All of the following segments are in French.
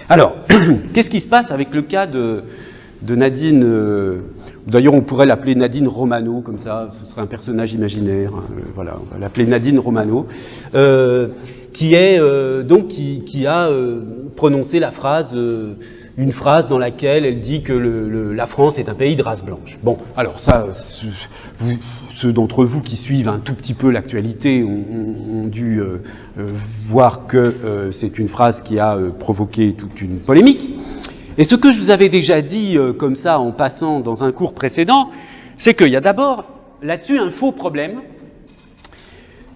Alors, qu'est-ce qui se passe avec le cas de Nadine, d'ailleurs on pourrait l'appeler Nadine Romano, comme ça, ce serait un personnage imaginaire, voilà, on va l'appeler Nadine Romano, qui a prononcé la phrase, une phrase dans laquelle elle dit que la France est un pays de race blanche. Bon, alors ça, ceux d'entre vous qui suivent un tout petit peu l'actualité ont dû voir que c'est une phrase qui a provoqué toute une polémique. Et ce que je vous avais déjà dit comme ça en passant dans un cours précédent, c'est qu'il y a d'abord là-dessus un faux problème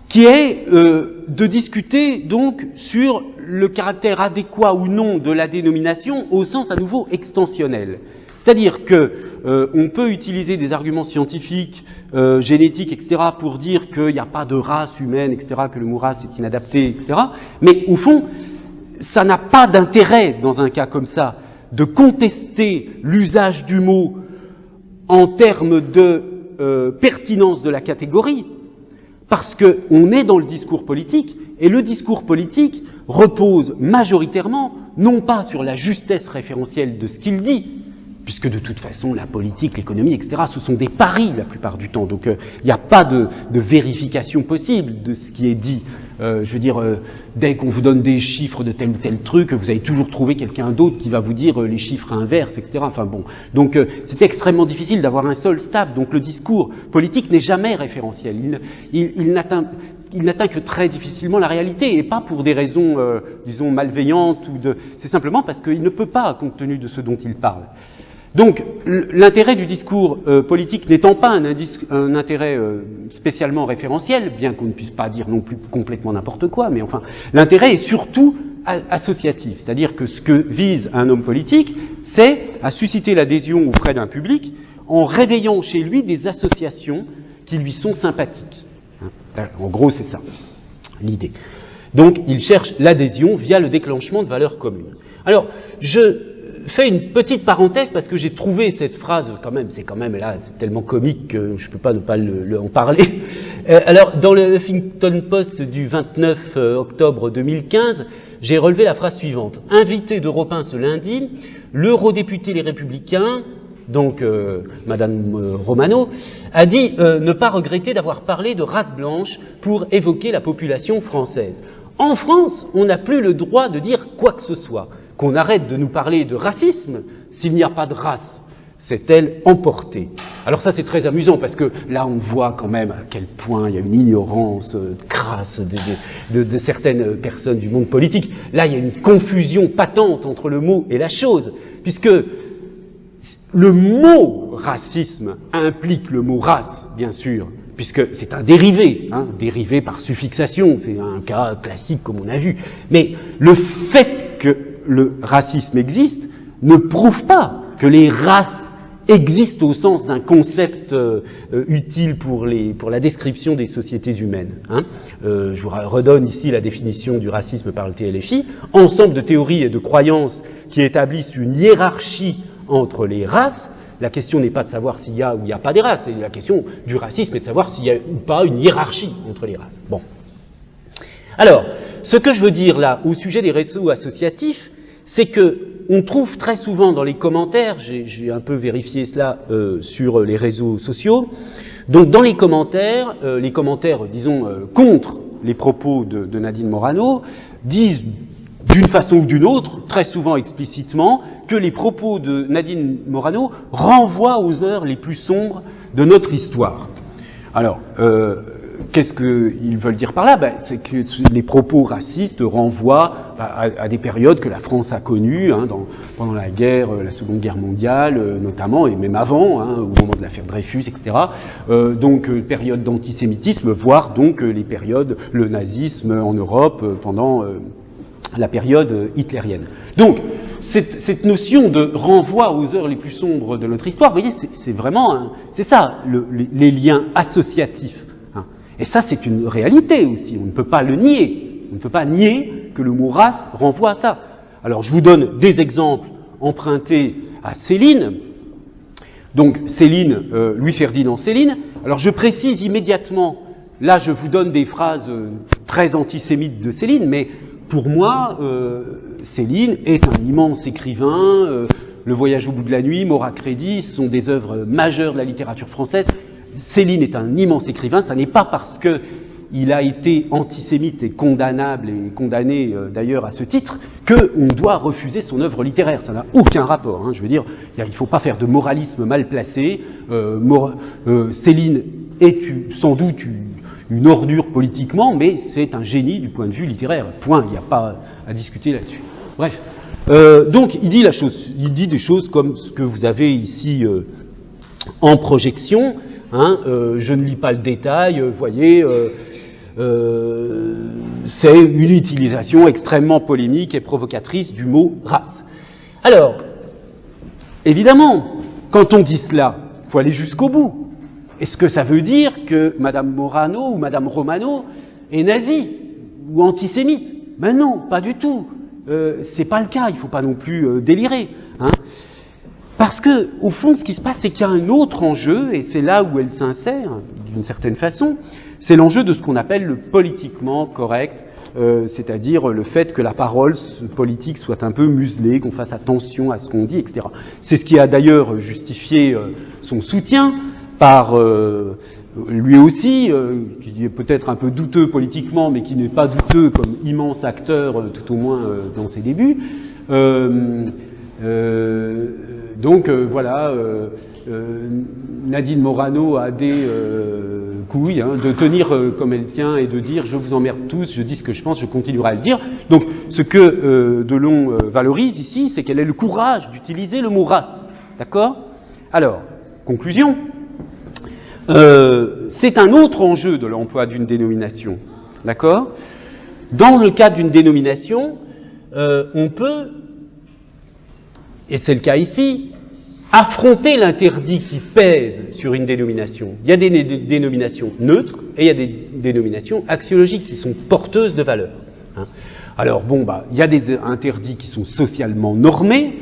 qui est de discuter donc sur le caractère adéquat ou non de la dénomination au sens à nouveau extensionnel. C'est-à-dire que on peut utiliser des arguments scientifiques, génétiques, etc., pour dire qu'il n'y a pas de race humaine, etc., que le mot race est inadapté, etc., mais au fond, ça n'a pas d'intérêt dans un cas comme ça de contester l'usage du mot en termes de pertinence de la catégorie, parce qu'on est dans le discours politique, et le discours politique repose majoritairement, non pas sur la justesse référentielle de ce qu'il dit, puisque de toute façon la politique, l'économie, etc., ce sont des paris la plupart du temps, donc il n'y a pas de vérification possible de ce qui est dit. Je veux dire, dès qu'on vous donne des chiffres de tel ou tel truc, vous allez toujours trouver quelqu'un d'autre qui va vous dire les chiffres inverses, etc. Enfin bon, donc c'est extrêmement difficile d'avoir un sol stable, donc le discours politique n'est jamais référentiel, il n'atteint que très difficilement la réalité, et pas pour des raisons, disons, malveillantes, c'est simplement parce qu'il ne peut pas, compte tenu de ce dont il parle. Donc, l'intérêt du discours politique n'étant pas un intérêt spécialement référentiel, bien qu'on ne puisse pas dire non plus complètement n'importe quoi, mais enfin, l'intérêt est surtout associatif. C'est-à-dire que ce que vise un homme politique, c'est à susciter l'adhésion auprès d'un public en réveillant chez lui des associations qui lui sont sympathiques. En gros, c'est ça, l'idée. Donc, il cherche l'adhésion via le déclenchement de valeurs communes. Alors, je fais une petite parenthèse parce que j'ai trouvé cette phrase, c'est tellement comique que je ne peux pas ne pas en parler. Alors, dans le Huffington Post du 29 octobre 2015, j'ai relevé la phrase suivante. Invité d'Europe 1 ce lundi, l'eurodéputé Les Républicains, donc Madame Romano, a dit ne pas regretter d'avoir parlé de race blanche pour évoquer la population française. En France, on n'a plus le droit de dire quoi que ce soit. Qu'on arrête de nous parler de racisme s'il n'y a pas de race. C'est-elle emportée? Alors ça, c'est très amusant parce que là, on voit quand même à quel point il y a une ignorance crasse de certaines personnes du monde politique. Là, il y a une confusion patente entre le mot et la chose, puisque le mot racisme implique le mot race, bien sûr, puisque c'est un dérivé, dérivé par suffixation, c'est un cas classique comme on a vu. Mais le fait que le racisme existe ne prouve pas que les races existent au sens d'un concept utile pour la description des sociétés humaines. Je vous redonne ici la définition du racisme par le TLFI. Ensemble de théories et de croyances qui établissent une hiérarchie entre les races. La question n'est pas de savoir s'il y a ou il n'y a pas des races, la question du racisme est de savoir s'il y a ou pas une hiérarchie entre les races. Bon. Alors, ce que je veux dire là, au sujet des réseaux associatifs, c'est que on trouve très souvent dans les commentaires, j'ai un peu vérifié cela sur les réseaux sociaux, donc dans les commentaires, disons, contre les propos de Nadine Morano, disent d'une façon ou d'une autre, très souvent explicitement, que les propos de Nadine Morano renvoient aux heures les plus sombres de notre histoire. Alors, qu'est-ce qu'ils veulent dire par là? C'est que les propos racistes renvoient à des périodes que la France a connues, pendant la Seconde Guerre mondiale notamment, et même avant, au moment de l'affaire Dreyfus, etc. Donc période d'antisémitisme, voire donc les périodes, le nazisme en Europe pendant la période hitlérienne. Donc, cette notion de renvoi aux heures les plus sombres de notre histoire, vous voyez, c'est vraiment, c'est ça, les liens associatifs. Et ça, c'est une réalité aussi, on ne peut pas le nier. On ne peut pas nier que le mot race renvoie à ça. Alors, je vous donne des exemples empruntés à Céline. Donc, Céline, Louis-Ferdinand Céline. Alors, je précise immédiatement, là, je vous donne des phrases très antisémites de Céline, mais pour moi, Céline est un immense écrivain. Le Voyage au bout de la nuit, Maura Crédit, ce sont des œuvres majeures de la littérature française. Céline est un immense écrivain. Ça n'est pas parce que il a été antisémite et condamnable et condamné d'ailleurs à ce titre qu'on doit refuser son œuvre littéraire. Ça n'a aucun rapport. Hein. Je veux dire, il ne faut pas faire de moralisme mal placé. Céline est sans doute une ordure politiquement, mais c'est un génie du point de vue littéraire. Point. Il n'y a pas à discuter là-dessus. Bref. Donc, il dit des choses comme ce que vous avez ici en projection. Hein, je ne lis pas le détail. Vous voyez. C'est une utilisation extrêmement polémique et provocatrice du mot race. Alors, évidemment, quand on dit cela, il faut aller jusqu'au bout. Est-ce que ça veut dire que Madame Morano ou Madame Romano est nazie ou antisémite? Ben non, pas du tout. C'est pas le cas, il ne faut pas non plus délirer. Hein. Parce que, au fond, ce qui se passe, c'est qu'il y a un autre enjeu, et c'est là où elle s'insère, d'une certaine façon, c'est l'enjeu de ce qu'on appelle le politiquement correct, c'est-à-dire le fait que la parole politique soit un peu muselée, qu'on fasse attention à ce qu'on dit, etc. C'est ce qui a d'ailleurs justifié son soutien par lui aussi, qui est peut-être un peu douteux politiquement, mais qui n'est pas douteux comme immense acteur, tout au moins dans ses débuts. Donc voilà, Nadine Morano a des couilles de tenir comme elle tient et de dire je vous emmerde tous, je dis ce que je pense, je continuerai à le dire. Donc ce que Delon valorise ici, c'est qu'elle ait le courage d'utiliser le mot race. D'accord? Alors, conclusion, c'est un autre enjeu de l'emploi d'une dénomination. D'accord? Dans le cas d'une dénomination, on peut, et c'est le cas ici, affronter l'interdit qui pèse sur une dénomination. Il y a des dénominations neutres et il y a des dénominations axiologiques qui sont porteuses de valeur. Hein. Alors bon, il y a des interdits qui sont socialement normés.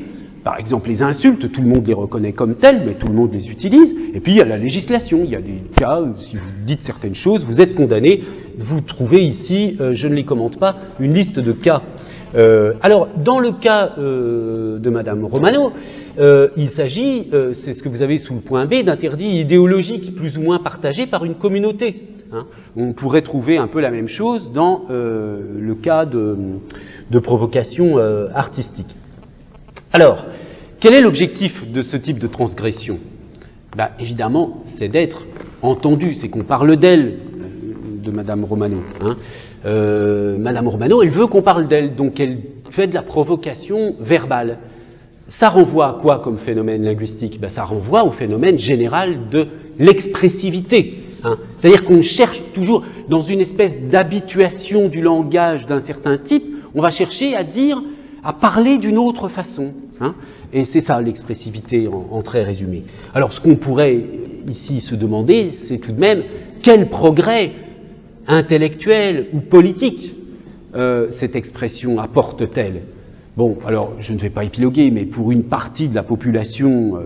Par exemple, les insultes, tout le monde les reconnaît comme telles, mais tout le monde les utilise. Et puis il y a la législation. Il y a des cas où si vous dites certaines choses, vous êtes condamné. Vous trouvez ici, je ne les commente pas, une liste de cas. Alors, dans le cas de Madame Romano, il s'agit, c'est ce que vous avez sous le point B, d'interdits idéologiques plus ou moins partagés par une communauté. Hein. On pourrait trouver un peu la même chose dans le cas de provocation artistique. Alors, quel est l'objectif de ce type de transgression? Évidemment, c'est d'être entendu, c'est qu'on parle d'elle, de Madame Romano. Hein. Madame Romano, elle veut qu'on parle d'elle, donc elle fait de la provocation verbale. Ça renvoie à quoi comme phénomène linguistique? Ça renvoie au phénomène général de l'expressivité. Hein. C'est-à-dire qu'on cherche toujours, dans une espèce d'habituation du langage d'un certain type, on va chercher à dire, à parler d'une autre façon. Hein. Et c'est ça l'expressivité en très résumé. Alors ce qu'on pourrait ici se demander, c'est tout de même quel progrès intellectuelle ou politique cette expression apporte-t-elle? Bon, alors je ne vais pas épiloguer, mais pour une partie de la population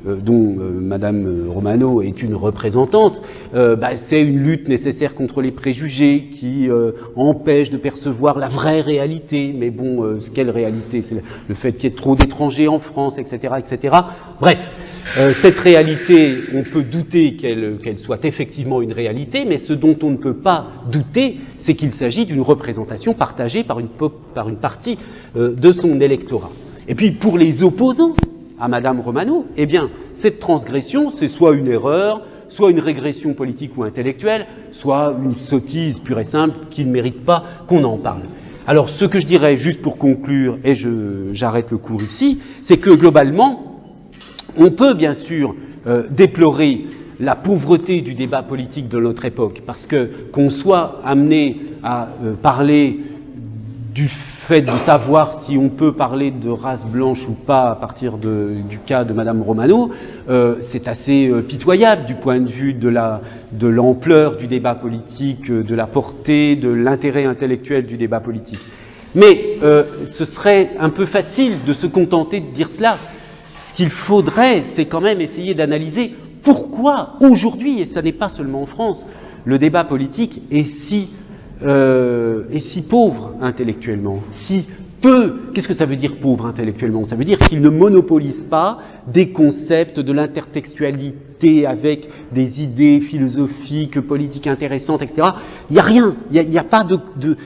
dont Madame Romano est une représentante, c'est une lutte nécessaire contre les préjugés qui empêche de percevoir la vraie réalité. Mais bon, quelle réalité? C'est le fait qu'il y ait trop d'étrangers en France, etc., etc. Bref, cette réalité, on peut douter qu'elle soit effectivement une réalité, mais ce dont on ne peut pas douter, c'est qu'il s'agit d'une représentation partagée par une partie de son électorat. Et puis pour les opposants à Madame Romano, eh bien, cette transgression, c'est soit une erreur, soit une régression politique ou intellectuelle, soit une sottise pure et simple qui ne mérite pas qu'on en parle. Alors ce que je dirais, juste pour conclure, et j'arrête le cours ici, c'est que globalement, on peut bien sûr déplorer la pauvreté du débat politique de notre époque, parce que qu'on soit amené à parler du fait de savoir si on peut parler de race blanche ou pas à partir du cas de Madame Romano, c'est assez pitoyable du point de vue de l'ampleur du débat politique, de la portée, de l'intérêt intellectuel du débat politique. Mais ce serait un peu facile de se contenter de dire cela. Ce qu'il faudrait, c'est quand même essayer d'analyser pourquoi aujourd'hui, et ce n'est pas seulement en France, le débat politique est si est si pauvre intellectuellement, si peu, qu'est-ce que ça veut dire pauvre intellectuellement? Ça veut dire qu'il ne monopolise pas des concepts de l'intertextualité avec des idées philosophiques, politiques intéressantes, etc. Il n'y a rien, il n'y a pas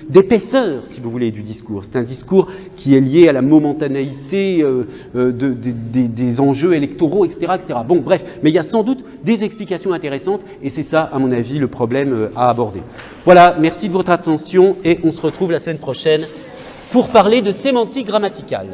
d'épaisseur, si vous voulez, du discours. C'est un discours qui est lié à la momentanéité des enjeux électoraux, etc., etc. Bon, bref, mais il y a sans doute des explications intéressantes, et c'est ça, à mon avis, le problème à aborder. Voilà, merci de votre attention, et on se retrouve la semaine prochaine pour parler de sémantique grammaticale.